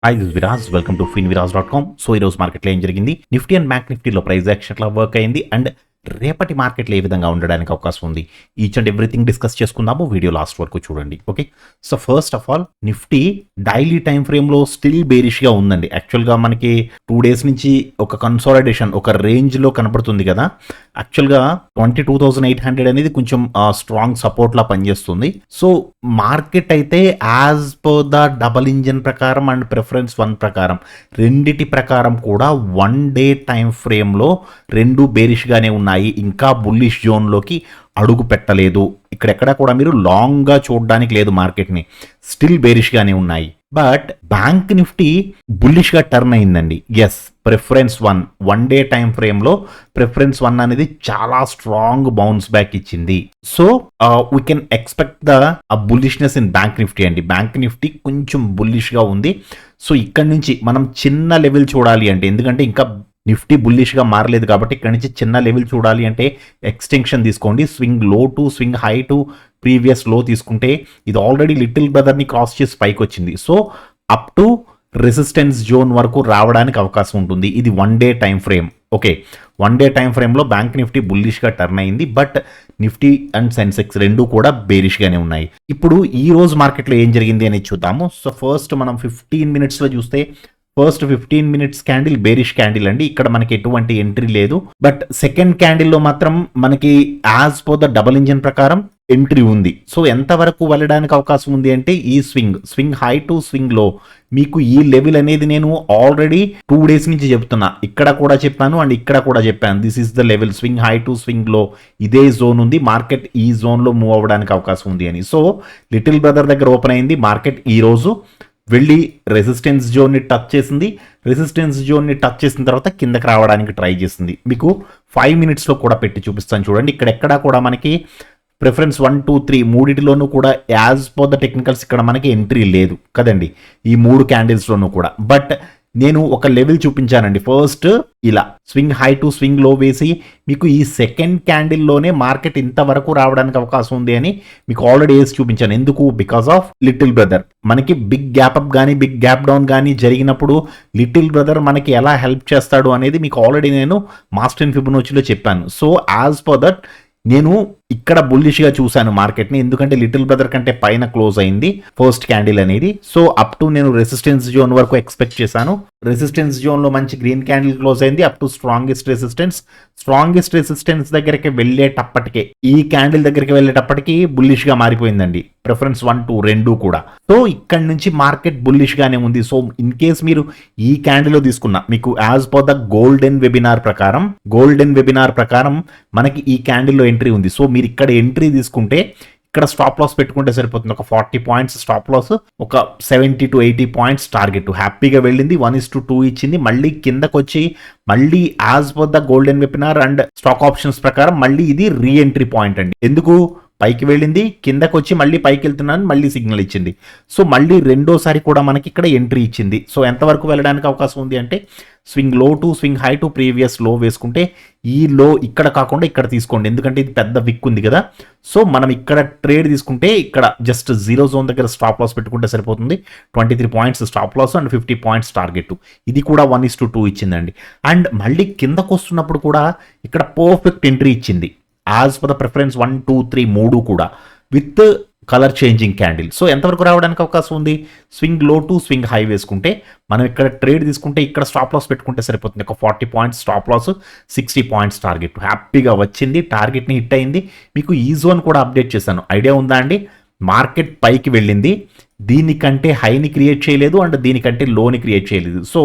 Hi this Viraj welcome to finviraz.com. So ఈరోజు మార్కెట్లో ఏం జరిగింది, నిఫ్టీ అండ్ బ్యాంక్ నిఫ్టీలో ప్రైస్ యాక్షన్ ఎట్లా వర్క్ అయింది అండ్ రేపటి మార్కెట్లో ఏ విధంగా ఉండడానికి అవకాశం ఉంది, ఈచ్ అండ్ ఎవ్రీథింగ్ డిస్కస్ చేసుకుందాము. వీడియో లాస్ట్ వరకు చూడండి. Okay, so first of all Nifty daily time ఫ్రేమ్లో స్టిల్ బేరిష్గా ఉందండి. యాక్చువల్గా మనకి 2 days నుంచి ఒక కన్సాలిడేషన్ ఒక రేంజ్లో కనపడుతుంది కదా. యాక్చువల్గా 22,800 అనేది కొంచెం స్ట్రాంగ్ సపోర్ట్లా పనిచేస్తుంది. సో మార్కెట్ అయితే as per the double engine ప్రకారం అండ్ ప్రిఫరెన్స్ 1 ప్రకారం రెండిటి ప్రకారం కూడా 1 day టైం ఫ్రేమ్లో రెండు బేరిష్గానే ఉన్నాయి. ఇంకా బుల్లిష్ జోన్లోకి అడుగు పెట్టలేదు. ఇక్కడెక్కడ కూడా మీరు లాంగ్గా చూడడానికి లేదు, మార్కెట్ని స్టిల్ బేరిష్గానే ఉన్నాయి. బట్ బ్యాంక్ నిఫ్టీ బుల్లిష్గా టర్న్ అయిందండి. ఎస్, ప్రిఫరెన్స్ 1 day టైం ఫ్రేమ్లో ప్రిఫరెన్స్ 1 అనేది చాలా స్ట్రాంగ్ బౌన్స్ బ్యాక్ ఇచ్చింది. So we can expect the bullishness in bank Nifty అండి. బ్యాంక్ నిఫ్టీ కొంచెం బుల్లిష్గా ఉంది. సో ఇక్కడ నుంచి మనం చిన్న లెవెల్ చూడాలి అంటే, ఎందుకంటే ఇంకా నిఫ్టీ బుల్లిష్గా మారలేదు కాబట్టి ఇక్కడ నుంచి చిన్న లెవెల్ చూడాలి అంటే ఎక్స్టెన్షన్ తీసుకోండి. స్వింగ్ లో to swing high to previous లో తీసుకుంటే ఇది ఆల్రెడీ లిటిల్ బ్రదర్ని క్రాస్ చేసి పైకి వచ్చింది. So up to resistance zone వరకు రావడానికి అవకాశం ఉంటుంది. ఇది 1 day time frame. Okay, 1 day time ఫ్రేమ్లో బ్యాంక్ నిఫ్టీ బుల్లిష్గా టర్న్ అయింది. బట్ నిఫ్టీ అండ్ సెన్సెక్స్ రెండు కూడా బేరిష్గానే ఉన్నాయి. ఇప్పుడు ఈ రోజు మార్కెట్లో ఏం జరిగింది అనేది చూద్దాము. సో ఫస్ట్ మనం 15 minutesలో చూస్తే first 15 minutes candle bearish candle అండి. ఇక్కడ మనకి ఎటువంటి ఎంట్రీ లేదు. బట్ సెకండ్ క్యాండిల్లో మాత్రం మనకి as per the double engine ప్రకారం ఎంట్రీ ఉంది. సో ఎంతవరకు వెళ్ళడానికి అవకాశం ఉంది అంటే ఈ స్వింగ్ హై టు స్వింగ్ లో మీకు ఈ లెవెల్ అనేది నేను ఆల్రెడీ 2 days నుంచి చెప్తున్నా. ఇక్కడ కూడా చెప్పాను అండ్ ఇక్కడ కూడా చెప్పాను. This is the level, swing high to swing లో ఇదే జోన్ ఉంది. మార్కెట్ ఈ జోన్ లో మూవ్ అవ్వడానికి అవకాశం ఉంది అని. సో లిటిల్ బ్రదర్ దగ్గర ఓపెన్ అయింది మార్కెట్. ఈ రోజు వెళ్ళి రెసిస్టెన్స్ జోన్ని టచ్ చేసింది. రెసిస్టెన్స్ జోన్ని టచ్ చేసిన తర్వాత కిందకి రావడానికి ట్రై చేసింది. మీకు 5 minutesలో కూడా పెట్టి చూపిస్తాను చూడండి. ఇక్కడ ఎక్కడా కూడా మనకి ప్రిఫరెన్స్ 1, 2, 3 మూడిటిలోనూ కూడా యాజ్ పర్ ద టెక్నికల్స్ ఇక్కడ మనకి ఎంట్రీ లేదు కదండి, ఈ 3 క్యాండిల్స్లోనూ కూడా. బట్ నేను ఒక లెవెల్ చూపించానండి. ఫస్ట్ ఇలా స్వింగ్ హై టు స్వింగ్ లో వేసి మీకు ఈ సెకండ్ క్యాండిల్లోనే మార్కెట్ ఇంతవరకు రావడానికి అవకాశం ఉంది అని మీకు ఆల్రెడీ వేసి చూపించాను. ఎందుకు? Because of little brother. మనకి బిగ్ గ్యాప్ అప్ కానీ బిగ్ గ్యాప్ డౌన్ కానీ జరిగినప్పుడు లిటిల్ బ్రదర్ మనకి ఎలా హెల్ప్ చేస్తాడు అనేది మీకు ఆల్రెడీ నేను మాస్టర్ ఇన్ ఫిబొనాచిలో చెప్పాను. సో యాజ్ పర్ దట్ నేను ఇక్కడ బుల్లిష్గా చూశాను మార్కెట్ని, ఎందుకంటే లిటిల్ బ్రదర్ కంటే పైన క్లోజ్ అయింది ఫస్ట్ క్యాండిల్ అనేది. సో అప్ టు నేను రెసిస్టెన్స్ జోన్ వరకు ఎక్స్పెక్ట్ చేశాను. రెసిస్టెన్స్ జోన్లో మంచి గ్రీన్ క్యాండిల్ క్లోజ్ అయింది అప్ టు స్ట్రాంగెస్ట్ రెసిస్టెన్స్ దగ్గరికి వెళ్ళేటప్పటికే, ఈ క్యాండిల్ దగ్గరికి వెళ్ళేటప్పటికి బుల్లిష్గా మారిపోయిందండి ప్రిఫరెన్స్ 1, 2 రెండు కూడా. సో ఇక్కడ నుంచి మార్కెట్ బుల్లిష్గానే ఉంది. సో ఇన్ కేస్ మీరు ఈ క్యాండిల్ తీసుకున్నా మీకు as per the golden webinar ప్రకారం మనకి ఈ క్యాండిల్లో ఎంట్రీ ఉంది. సో మీరు ఇక్కడ ఎంట్రీ తీసుకుంటే ఇక్కడ స్టాప్ లాస్ పెట్టుకుంటే సరిపోతుంది. ఒక 40 points స్టాప్ లాస్, ఒక 70 to 80 points టార్గెట్. హ్యాపీగా వెళ్ళింది, 1:2 ఇచ్చింది. మళ్ళీ కిందకు వచ్చి మళ్ళీ as per the golden webinar and stock options ప్రకారం మళ్ళీ ఇది రీ ఎంట్రీ పాయింట్ అండి. ఎందుకు? పైకి వెళ్ళింది, కిందకు వచ్చి మళ్ళీ పైకి వెళ్తున్నాను, మళ్ళీ సిగ్నల్ ఇచ్చింది. సో మళ్ళీ రెండోసారి కూడా మనకి ఇక్కడ ఎంట్రీ ఇచ్చింది. సో ఎంతవరకు వెళ్ళడానికి అవకాశం ఉంది అంటే స్వింగ్ లో to swing high to previous లో వేసుకుంటే ఈ లో ఇక్కడ కాకుండా ఇక్కడ తీసుకోండి, ఎందుకంటే ఇది పెద్ద విక్ ఉంది కదా. సో మనం ఇక్కడ ట్రేడ్ తీసుకుంటే ఇక్కడ జస్ట్ 0 zone దగ్గర స్టాప్ లాస్ పెట్టుకుంటే సరిపోతుంది. 23 points stop loss and 50 points target. ఇది కూడా 1:2 ఇచ్చిందండి. అండ్ మళ్ళీ కిందకు వస్తున్నప్పుడు కూడా ఇక్కడ పర్ఫెక్ట్ ఎంట్రీ ఇచ్చింది యాజ్ పర్ ద ప్రిఫరెన్స్ 1, 2, 3 మూడు కూడా with colour changing candle. So ఎంతవరకు రావడానికి అవకాశం ఉంది? స్వింగ్ లో టు స్వింగ్ హై వేసుకుంటే మనం ఇక్కడ ట్రేడ్ తీసుకుంటే ఇక్కడ స్టాప్ లాస్ పెట్టుకుంటే సరిపోతుంది. ఒక 40 points stop loss, 60 points target. హ్యాపీగా వచ్చింది, టార్గెట్ని హిట్ అయింది. మీకు ఈ జోన్ కూడా అప్డేట్ చేశాను, ఐడియా ఉందా అండి? మార్కెట్ పైకి వెళ్ళింది, దీనికంటే హైని క్రియేట్ చేయలేదు అండ్ దీనికంటే లోని క్రియేట్ చేయలేదు. సో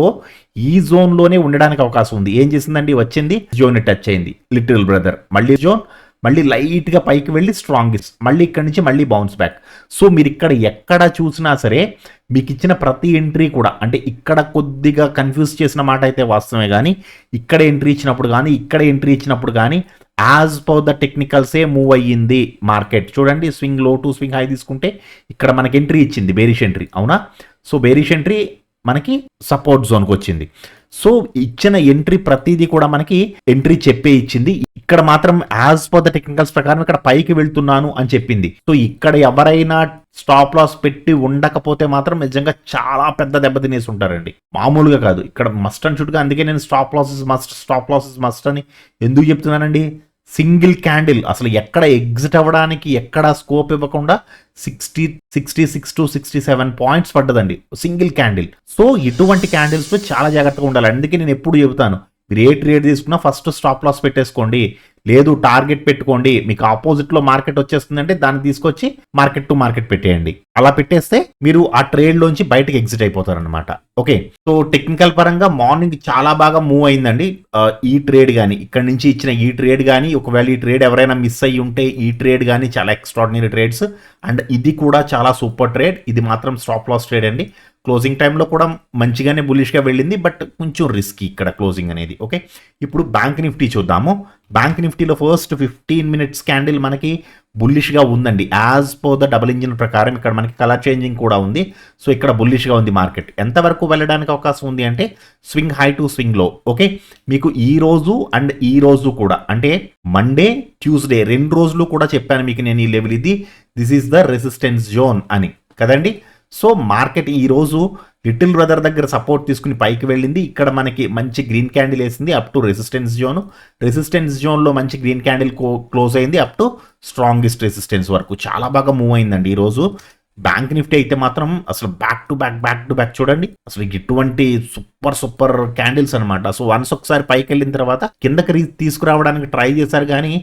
ఈ జోన్లోనే ఉండడానికి అవకాశం ఉంది. ఏం చేసిందండి? వచ్చింది, జోన్ని టచ్ అయింది లిటిల్ బ్రదర్, మళ్ళీ జోన్, మళ్ళీ లైట్గా పైకి వెళ్ళి స్ట్రాంగెస్ట్, మళ్ళీ ఇక్కడ నుంచి మళ్ళీ బౌన్స్ బ్యాక్. సో మీరు ఇక్కడ ఎక్కడ చూసినా సరే మీకు ఇచ్చిన ప్రతి ఎంట్రీ కూడా, అంటే ఇక్కడ కొద్దిగా కన్ఫ్యూజ్ చేసిన మాట అయితే వాస్తవమే, కానీ ఇక్కడ ఎంట్రీ ఇచ్చినప్పుడు కానీ ఇక్కడ ఎంట్రీ ఇచ్చినప్పుడు కానీ యాజ్ పర్ ద టెక్నికల్సే మూవ్ అయ్యింది మార్కెట్. చూడండి, స్వింగ్ లో టు స్వింగ్ హై తీసుకుంటే ఇక్కడ మనకి ఎంట్రీ ఇచ్చింది, బేరిష్ ఎంట్రీ, అవునా? సో బేరిష్ ఎంట్రీ మనకి సపోర్ట్ జోన్కి వచ్చింది. సో ఇచ్చిన ఎంట్రీ ప్రతిదీ కూడా మనకి ఎంట్రీ చెప్పే ఇచ్చింది. ఇక్కడ మాత్రం యాజ్ పర్ ద టెక్నికల్స్ ప్రకారం ఇక్కడ పైకి వెళ్తున్నాను అని చెప్పింది. సో ఇక్కడ ఎవరైనా స్టాప్ లాస్ పెట్టి ఉండకపోతే మాత్రం నిజంగా చాలా పెద్ద దెబ్బ తినేసి ఉంటారండి, మామూలుగా కాదు. ఇక్కడ మస్ట్ అండ్ షుడ్గా, అందుకే నేను స్టాప్ లాసెస్ మస్ట్ అని ఎందుకు చెప్తున్నానండి. సింగిల్ క్యాండిల్ అసలు ఎక్కడ ఎగ్జిట్ అవ్వడానికి ఎక్కడ స్కోప్ ఇవ్వకుండా 66 to 67 పాయింట్స్ పడ్డదండి సింగిల్ క్యాండిల్. సో ఇటువంటి క్యాండిల్స్ లో చాలా జాగ్రత్తగా ఉండాలి. అందుకే నేను ఎప్పుడు చెబుతాను, మీరు ఏ ట్రేడ్ తీసుకున్నా ఫస్ట్ స్టాప్ లాస్ పెట్టేసుకోండి, లేదు టార్గెట్ పెట్టుకోండి. మీకు ఆపోజిట్ లో మార్కెట్ వచ్చేస్తుందంటే దాన్ని తీసుకొచ్చి మార్కెట్ టు మార్కెట్ పెట్టేయండి. అలా పెట్టేస్తే మీరు ఆ ట్రేడ్ లోంచి బయటకు ఎగ్జిట్ అయిపోతారనమాట. ఓకే, సో టెక్నికల్ పరంగా మార్నింగ్ చాలా బాగా మూవ్ అయిందండి. ఈ ట్రేడ్ కానీ, ఇక్కడ నుంచి ఇచ్చిన ఈ ట్రేడ్ కానీ, ఒకవేళ ఈ ట్రేడ్ ఎవరైనా మిస్ అయ్యి ఉంటే ఈ ట్రేడ్ కానీ చాలా ఎక్స్ట్రాడినరీ ట్రేడ్స్. అండ్ ఇది కూడా చాలా సూపర్ ట్రేడ్. ఇది మాత్రం స్టాప్ లాస్ ట్రేడ్ అండి. క్లోజింగ్ టైంలో కూడా మంచిగానే బులిష్గా వెళ్ళింది, బట్ కొంచెం రిస్కీ ఇక్కడ క్లోజింగ్ అనేది. ఓకే, ఇప్పుడు బ్యాంక్ నిఫ్టీ చూద్దాము. బ్యాంక్ నిఫ్టీలో ఫస్ట్ 15 minutes క్యాండిల్ మనకి బుల్లిష్గా ఉందండి. As per the double engine ప్రకారం ఇక్కడ మనకి కలర్ చేంజింగ్ కూడా ఉంది. సో ఇక్కడ బుల్లిష్గా ఉంది మార్కెట్. ఎంతవరకు వెళ్ళడానికి అవకాశం ఉంది అంటే స్వింగ్ హై టు స్వింగ్ లో. ఓకే, మీకు ఈ రోజు అండ్ ఈ రోజు కూడా, అంటే మండే ట్యూస్డే 2 రోజులు కూడా చెప్పాను మీకు నేను ఈ లెవెల్ ఇది, this is the resistance zone అని కదండి. సో మార్కెట్ ఈ రోజు లిటిల్ బ్రదర్ దగ్గర సపోర్ట్ తీసుకుని పైకి వెళ్ళింది. ఇక్కడ మనకి మంచి గ్రీన్ క్యాండిల్ వేసింది అప్ టు రెసిస్టెన్స్ జోన్లో మంచి గ్రీన్ క్యాండిల్ క్లోజ్ అయింది అప్ టు స్ట్రాంగెస్ట్ రెసిస్టెన్స్ వరకు. చాలా బాగా మూవ్ అయిందండి ఈరోజు. బ్యాంక్ నిఫ్టీ అయితే మాత్రం అసలు బ్యాక్ టు బ్యాక్ చూడండి, అసలు ఇటువంటి సూపర్ క్యాండిల్స్ అనమాట. సో వన్స్ ఒకసారి పైకి వెళ్ళిన తర్వాత కిందకి తీసుకురావడానికి ట్రై చేశారు, కానీ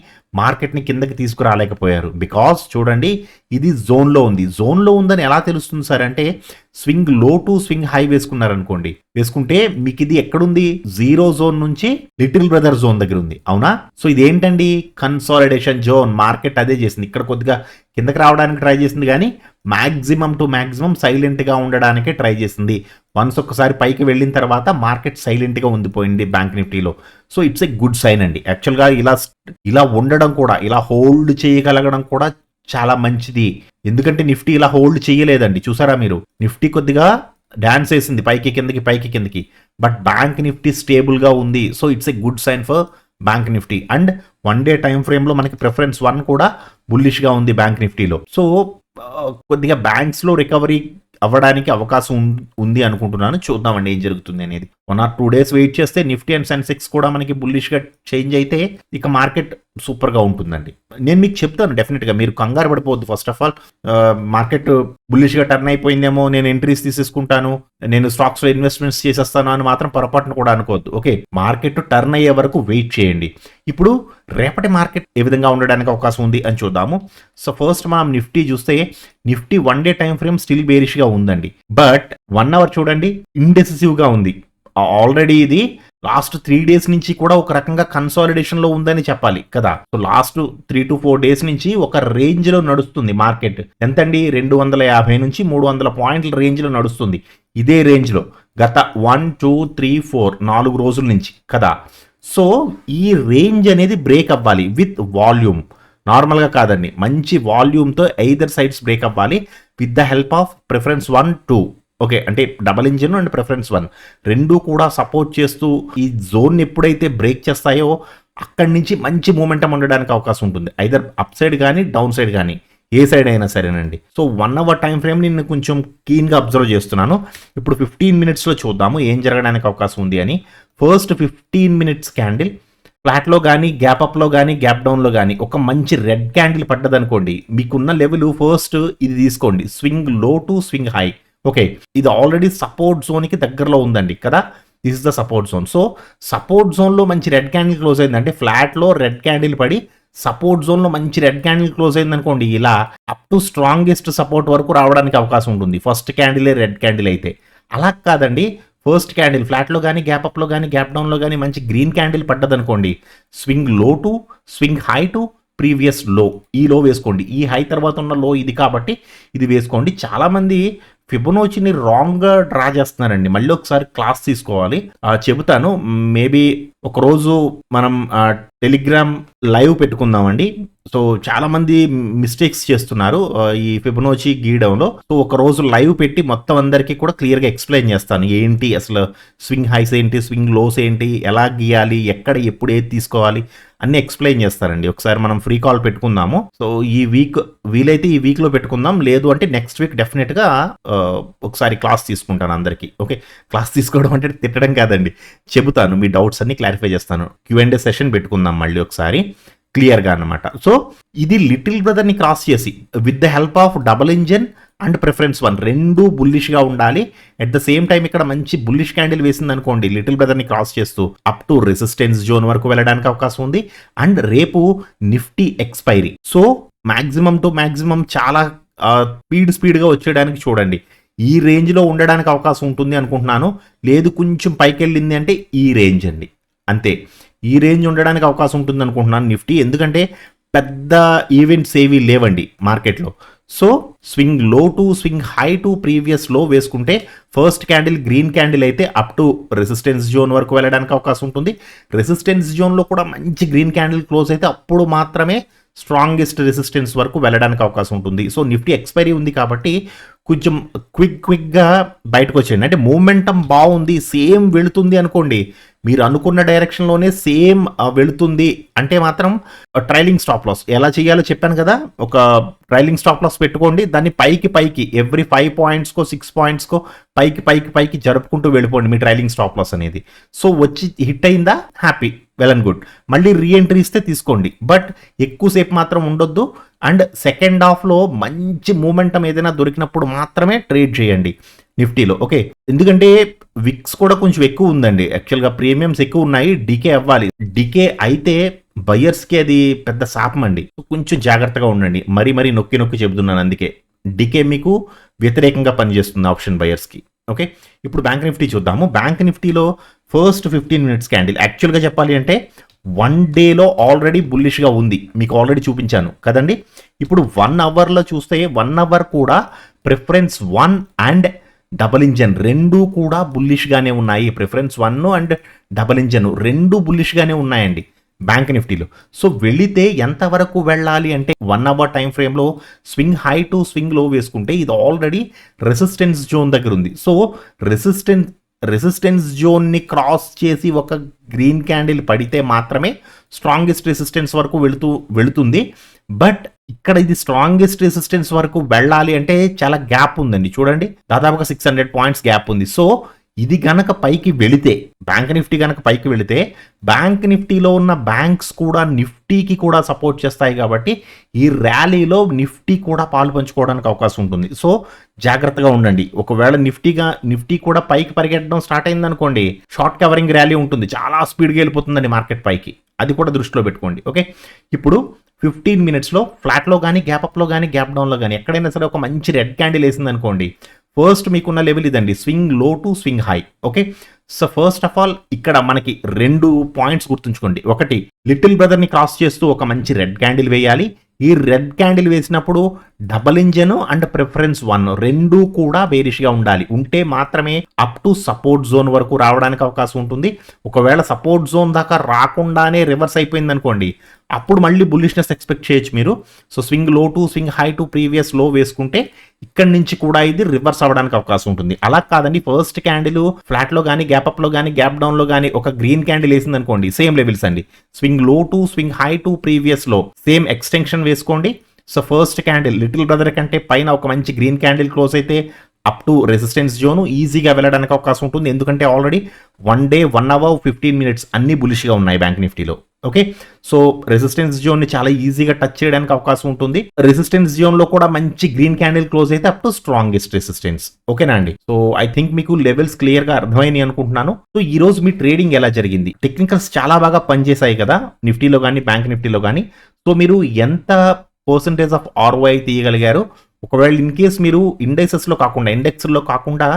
మార్కెట్ని కిందకి తీసుకురాలేకపోయారు. బికాస్ చూడండి, ఇది జోన్లో ఉందని ఎలా తెలుస్తుంది సార్ అంటే, స్వింగ్ లో టు స్వింగ్ హై వేసుకున్నారనుకోండి, వేసుకుంటే మీకు ఇది ఎక్కడుంది, 0 జోన్ నుంచి లిటిల్ బ్రదర్ జోన్ దగ్గర ఉంది, అవునా. సో ఇదేంటండి, కన్సాలిడేషన్ జోన్. మార్కెట్ అదే చేసింది, ఇక్కడ కొద్దిగా కిందకి రావడానికి ట్రై చేసింది, కానీ మ్యాక్సిమం టు మ్యాక్సిమం సైలెంట్గా ఉండడానికే ట్రై చేసింది. వన్స్ ఒక్కసారి పైకి వెళ్ళిన తర్వాత మార్కెట్ సైలెంట్గా ఉండిపోయింది బ్యాంక్ నిఫ్టీలో. So it's a good sign అండి. యాక్చువల్గా ఇలా ఉండడం కూడా, ఇలా హోల్డ్ చేయగలగడం కూడా చాలా మంచిది. ఎందుకంటే నిఫ్టీ ఇలా హోల్డ్ చేయలేదండి, చూసారా మీరు. నిఫ్టీ కొద్దిగా డాన్స్ వేసింది పైకి కిందకి, బట్ బ్యాంక్ నిఫ్టీ స్టేబుల్గా ఉంది. So it's a good sign for bank Nifty. And 1 day time ఫ్రేమ్లో మనకి ప్రిఫరెన్స్ 1 కూడా బుల్లిష్గా ఉంది బ్యాంక్ నిఫ్టీలో. సో కొద్దిగా బ్యాంక్స్లో రికవరీ అవ్వడానికి అవకాశం ఉంది అనుకుంటున్నాను. చూద్దామండి ఏం జరుగుతుంది అనేది. 1 or 2 days వెయిట్ చేస్తే నిఫ్టీ అండ్ సెన్సెక్స్ కూడా మనకి బుల్లిష్గా చేంజ్ అయితే ఇక మార్కెట్ సూపర్గా ఉంటుందండి. నేను మీకు చెప్తాను డెఫినెట్గా, మీరు కంగారు పడిపోవద్దు. ఫస్ట్ ఆఫ్ ఆల్ మార్కెట్ బుల్లిష్గా టర్న్ అయిపోయిందేమో, నేను ఎంట్రీస్ తీసేసుకుంటాను, నేను స్టాక్స్లో ఇన్వెస్ట్మెంట్స్ చేసేస్తాను అని మాత్రం పొరపాటును కూడా అనుకోవద్దు. ఓకే, మార్కెట్ టర్న్ అయ్యే వరకు వెయిట్ చేయండి. ఇప్పుడు రేపటి మార్కెట్ ఏ విధంగా ఉండడానికి అవకాశం ఉంది అని చూద్దాము. సో ఫస్ట్ మనం నిఫ్టీ చూస్తే, Nifty 1 day time frame still బేరిష్గా ఉందండి, బట్ 1 hour చూడండి ఇండెసిసివ్గా ఉంది. ఆల్రెడీ ఇది లాస్ట్ 3 days నుంచి కూడా ఒక రకంగా కన్సాలిడేషన్లో ఉందని చెప్పాలి కదా. సో లాస్ట్ 3 to 4 days నుంచి ఒక రేంజ్లో నడుస్తుంది మార్కెట్. ఎంతండి, 250 నుంచి 300 పాయింట్ల రేంజ్లో నడుస్తుంది. ఇదే రేంజ్లో గత 1, 2, 3, 4 4 రోజుల నుంచి కదా. సో ఈ రేంజ్ అనేది బ్రేక్ అవ్వాలి విత్ వాల్యూమ్, నార్మల్గా కాదండి, మంచి వాల్యూమ్తో ఎయిదర్ సైడ్స్ బ్రేక్ అవ్వాలి with the help of preference 1, 2. Okay, అంటే డబల్ ఇంజిన్ అండ్ ప్రిఫరెన్స్ 1 రెండూ కూడా సపోర్ట్ చేస్తూ ఈ జోన్ ఎప్పుడైతే బ్రేక్ చేస్తాయో అక్కడి నుంచి మంచి మూమెంటం ఉండడానికి అవకాశం ఉంటుంది. ఐదర్ అప్ సైడ్ కానీ డౌన్ సైడ్ కానీ, ఏ సైడ్ అయినా సరేనండి. సో 1 hour టైం ఫ్రేమ్ నేను కొంచెం కీన్గా అబ్జర్వ్ చేస్తున్నాను. ఇప్పుడు 15 minutesలో చూద్దాము ఏం జరగడానికి అవకాశం ఉంది అని. ఫస్ట్ 15 minutes క్యాండిల్ ఫ్లాట్లో కానీ, గ్యాప్ అప్లో కానీ, గ్యాప్ డౌన్లో కానీ ఒక మంచి రెడ్ క్యాండిల్ పడ్డదనుకోండి, మీకున్న లెవెల్ ఫస్ట్ ఇది తీసుకోండి, స్వింగ్ లో టు స్వింగ్ హై. ఓకే, ఇది ఆల్రెడీ సపోర్ట్ జోన్కి దగ్గరలో ఉందండి కదా, this is the support zone. So support జోన్లో మంచి రెడ్ క్యాండిల్ క్లోజ్ అయిందంటే, ఫ్లాట్లో రెడ్ క్యాండిల్ పడి సపోర్ట్ జోన్లో మంచి రెడ్ క్యాండిల్ క్లోజ్ అయింది అనుకోండి, ఇలా అప్ టు స్ట్రాంగెస్ట్ సపోర్ట్ వరకు రావడానికి అవకాశం ఉంటుంది. ఫస్ట్ క్యాండిలే రెడ్ క్యాండిల్ అయితే. అలా కాదండి, ఫస్ట్ క్యాండిల్ ఫ్లాట్లో కానీ, గ్యాప్ అప్లో కానీ, గ్యాప్ డౌన్లో కానీ మంచి గ్రీన్ క్యాండిల్ పడ్డదనుకోండి, స్వింగ్ లో to swing high to previous లో, ఈ లో వేసుకోండి. ఈ హై తర్వాత ఉన్న లో ఇది కాబట్టి ఇది వేసుకోండి. చాలామంది ఫిబొనాచిని రాంగ్గా డ్రా చేస్తున్నారండి. మళ్ళీ ఒకసారి క్లాస్ తీసుకోవాలి, చెబుతాను. మేబీ ఒకరోజు మనం టెలిగ్రామ్ లైవ్ పెట్టుకుందామండి. సో చాలా మంది మిస్టేక్స్ చేస్తున్నారు ఈ ఫిబొనాచి గీయడంలో. సో ఒక రోజు లైవ్ పెట్టి మొత్తం అందరికీ కూడా క్లియర్గా ఎక్స్ప్లెయిన్ చేస్తాను. ఏంటి అసలు స్వింగ్ హైస్ ఏంటి, స్వింగ్ లోస్ ఏంటి, ఎలా గీయాలి, ఎక్కడ ఎప్పుడు ఏది తీసుకోవాలి అన్నీ ఎక్స్ప్లెయిన్ చేస్తారండి. ఒకసారి మనం ఫ్రీ కాల్ పెట్టుకుందాము. సో ఈ వీక్ వీలైతే ఈ వీక్లో పెట్టుకుందాం, లేదు అంటే నెక్స్ట్ వీక్ డెఫినెట్గా ఒకసారి క్లాస్ తీసుకుంటాను అందరికీ. ఓకే, క్లాస్ తీసుకోవడం అంటే తిట్టడం కాదండి, చెబుతాను, మీ డౌట్స్ అన్ని క్లారిఫై చేస్తాను. Q&A సెషన్ పెట్టుకుందాం మళ్ళీ ఒకసారి క్లియర్గా అనమాట. సో ఇది లిటిల్ బ్రదర్ని క్రాస్ చేసి with the help of double engine and preference 1 రెండు బుల్లిష్గా ఉండాలి. అట్ ద సేమ్ టైం ఇక్కడ మంచి బుల్లిష్ క్యాండిల్ వేసింది అనుకోండి, లిటిల్ బ్రదర్ని క్రాస్ చేస్తూ అప్ టు రెసిస్టెన్స్ జోన్ వరకు వెళ్ళడానికి అవకాశం ఉంది. అండ్ రేపు Nifty expiry. So maximum to maximum చాలా స్పీడ్గా వచ్చేయడానికి చూడండి. ఈ రేంజ్లో ఉండడానికి అవకాశం ఉంటుంది అనుకుంటున్నాను. లేదు కొంచెం పైకి వెళ్ళింది అంటే ఈ రేంజ్ అండి, అంతే. ఈ రేంజ్ ఉండడానికి అవకాశం ఉంటుంది అనుకుంటున్నాను నిఫ్టీ, ఎందుకంటే పెద్ద ఈవెంట్స్ ఏవి లేవండి మార్కెట్లో. సో స్వింగ్ లో to swing high to previous లో వేసుకుంటే ఫస్ట్ క్యాండిల్ గ్రీన్ క్యాండిల్ అయితే అప్ టు రెసిస్టెన్స్ జోన్ వరకు వెళ్ళడానికి అవకాశం ఉంటుంది. రెసిస్టెన్స్ జోన్లో కూడా మంచి గ్రీన్ క్యాండిల్ క్లోజ్ అయితే అప్పుడు మాత్రమే స్ట్రాంగెస్ట్ రెసిస్టెన్స్ వరకు వెళ్ళడానికి అవకాశం ఉంటుంది. సో నిఫ్టీ ఎక్స్పైరీ ఉంది కాబట్టి కొంచెం క్విక్గా బయటకు వచ్చేయండి. అంటే మూమెంటం బాగుంది, సేమ్ వెళుతుంది అనుకోండి, మీరు అనుకున్న డైరెక్షన్లోనే సేమ్ వెళుతుంది అంటే మాత్రం ట్రైలింగ్ స్టాప్ లాస్ ఎలా చేయాలో చెప్పాను కదా. ఒక ట్రైలింగ్ స్టాప్ లాస్ పెట్టుకోండి, దాన్ని పైకి ఎవ్రీ 5 పాయింట్స్కో 6 పాయింట్స్కో పైకి జరుపుకుంటూ వెళ్ళిపోండి మీ ట్రైలింగ్ స్టాప్ లాస్ అనేది. సో వచ్చి హిట్ అయిందా, హ్యాపీ, వెల్ అండ్ గుడ్. మళ్ళీ రీఎంట్రీ ఇస్తే తీసుకోండి, బట్ ఎక్కువసేపు మాత్రం ఉండొద్దు. అండ్ సెకండ్ హాఫ్లో మంచి మూమెంటం ఏదైనా దొరికినప్పుడు మాత్రమే ట్రేడ్ చేయండి నిఫ్టీలో. ఓకే, ఎందుకంటే విక్స్ కూడా కొంచెం ఎక్కువ ఉందండి, యాక్చువల్గా ప్రీమియమ్స్ ఎక్కువ ఉన్నాయి, డికే అవ్వాలి. డికే అయితే బయర్స్కి అది పెద్ద శాపం అండి, కొంచెం జాగ్రత్తగా ఉండండి. మరీ నొక్కి చెబుతున్నాను, అందుకే డికే మీకు వ్యతిరేకంగా పనిచేస్తుంది ఆప్షన్ బయర్స్కి. ఓకే, ఇప్పుడు బ్యాంక్ నిఫ్టీ చూద్దాము. బ్యాంక్ నిఫ్టీలో ఫస్ట్ 15 మినిట్స్ క్యాండిల్ యాక్చువల్గా చెప్పాలి అంటే 1 డేలో ఆల్రెడీ బుల్లిష్గా ఉంది, మీకు ఆల్రెడీ చూపించాను కదండి. ఇప్పుడు 1 అవర్లో చూస్తే 1 అవర్ కూడా ప్రిఫరెన్స్ 1 అండ్ డబల్ ఇంజన్ రెండు కూడా బుల్లిష్గానే ఉన్నాయి. ప్రిఫరెన్స్ 1 అండ్ డబల్ ఇంజన్ రెండు బుల్లిష్గానే ఉన్నాయండి బ్యాంక్ నిఫ్టీలో. సో వెళితే ఎంతవరకు వెళ్ళాలి అంటే 1 అవర్ టైం ఫ్రేమ్లో స్వింగ్ హై టు స్వింగ్ లో వేసుకుంటే ఇది ఆల్రెడీ రెసిస్టెన్స్ జోన్ దగ్గర ఉంది. సో రెసిస్టెన్స్ జోన్ని క్రాస్ చేసి ఒక గ్రీన్ క్యాండిల్ పడితే మాత్రమే స్ట్రాంగెస్ట్ రెసిస్టెన్స్ వరకు వెళుతుంది. బట్ ఇక్కడ ఇది స్ట్రాంగెస్ట్ రెసిస్టెన్స్ వరకు వెళ్ళాలి అంటే చాలా గ్యాప్ ఉందండి, చూడండి దాదాపుగా 600 పాయింట్స్ గ్యాప్ ఉంది. సో ఇది గనక పైకి వెళితే, బ్యాంక్ నిఫ్టీ గనక పైకి వెళితే బ్యాంక్ నిఫ్టీలో ఉన్న బ్యాంక్స్ కూడా నిఫ్టీకి కూడా సపోర్ట్ చేస్తాయి కాబట్టి ఈ ర్యాలీలో నిఫ్టీ కూడా పాలు పంచుకోవడానికి అవకాశం ఉంటుంది. సో జాగ్రత్తగా ఉండండి. ఒకవేళ నిఫ్టీ కూడా పైకి పరిగెట్టడం స్టార్ట్ అయింది అనుకోండి, షార్ట్ కవరింగ్ ర్యాలీ ఉంటుంది, చాలా స్పీడ్గా వెళ్ళిపోతుందండి మార్కెట్ పైకి, అది కూడా దృష్టిలో పెట్టుకోండి. ఓకే, ఇప్పుడు 15 మినిట్స్లో ఫ్లాట్లో కానీ గ్యాప్ అప్లో కానీ గ్యాప్ డౌన్లో కానీ ఎక్కడైనా సరే ఒక మంచి రెడ్ క్యాండిల్ వేసింది అనుకోండి, ఫస్ట్ మీకున్న లెవెల్ ఇదండి, స్వింగ్ లో to swing high. Okay, so first of all ఇక్కడ మనకి 2 పాయింట్స్ గుర్తుంచుకోండి. ఒకటి, లిటిల్ బ్రదర్ని క్రాస్ చేస్తూ ఒక మంచి రెడ్ క్యాండిల్ వేయాలి. ఈ రెడ్ క్యాండిల్ వేసినప్పుడు డబల్ ఇంజన్ అండ్ ప్రిఫరెన్స్ 1 రెండు కూడా బేరిష్గా ఉండాలి, ఉంటే మాత్రమే అప్ టు సపోర్ట్ జోన్ వరకు రావడానికి అవకాశం ఉంటుంది. ఒకవేళ సపోర్ట్ జోన్ దాకా రాకుండానే రివర్స్ అయిపోయింది అనుకోండి, అప్పుడు మళ్ళీ బుల్లిష్నెస్ ఎక్స్పెక్ట్ చేయొచ్చు మీరు. సో స్వింగ్ లో to swing high to previous లో వేసుకుంటే ఇక్కడి నుంచి కూడా ఇది రివర్స్ అవ్వడానికి అవకాశం ఉంటుంది. అలా కాదండి, ఫస్ట్ క్యాండిల్ ఫ్లాట్లో కానీ గ్యాప్ అప్లో కానీ గ్యాప్ డౌన్లో కానీ ఒక గ్రీన్ క్యాండిల్ వేసింది అనుకోండి, సేమ్ లెవెల్స్ అండి, స్వింగ్ లో to swing high to previous లో సేమ్ ఎక్స్టెన్షన్ వేసుకోండి. So first candle little brother కంటే పైన ఒక మంచి గ్రీన్ క్యాండిల్ క్లోజ్ అయితే అప్ టు రెసిస్టెన్స్ జోను ఈజీగా వెళ్ళడానికి అవకాశం ఉంటుంది, ఎందుకంటే ఆల్రెడీ 1 డే 1 అవర్ 15 మినిట్స్ అన్ని బులిష్గా ఉన్నాయి బ్యాంక్ నిఫ్టీలో. ఓకే, సో రెసిస్టెన్స్ జోన్ని చాలా ఈజీగా టచ్ చేయడానికి అవకాశం ఉంటుంది. రెసిస్టెన్స్ జోన్లో కూడా మంచి గ్రీన్ క్యాండిల్ క్లోజ్ అయితే అప్ టు స్ట్రాంగెస్ట్ రెసిస్టెన్స్. ఓకేనా అండి? సో ఐ థింక్ మీకు లెవెల్స్ క్లియర్గా అర్థమైనాయి అనుకుంటున్నాను. సో ఈ రోజు మీ ట్రేడింగ్ ఎలా జరిగింది? టెక్నికల్స్ చాలా బాగా పనిచేశాయి కదా నిఫ్టీలో కానీ బ్యాంక్ నిఫ్టీలో కానీ. సో మీరు ఎంత పర్సంటేజ్ ఆఫ్ ROI తీయగలిగారు? ఒకవేళ ఇన్ కేస్ మీరు ఇండెక్స్లో కాకుండా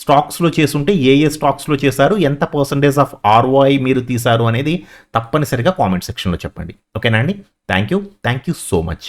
స్టాక్స్లో చేసుంటే ఏ స్టాక్స్లో చేశారు, ఎంత పర్సంటేజ్ ఆఫ్ ROI మీరు తీశారు అనేది తప్పనిసరిగా కామెంట్ సెక్షన్లో చెప్పండి. ఓకేనా అండి? Thank you so much.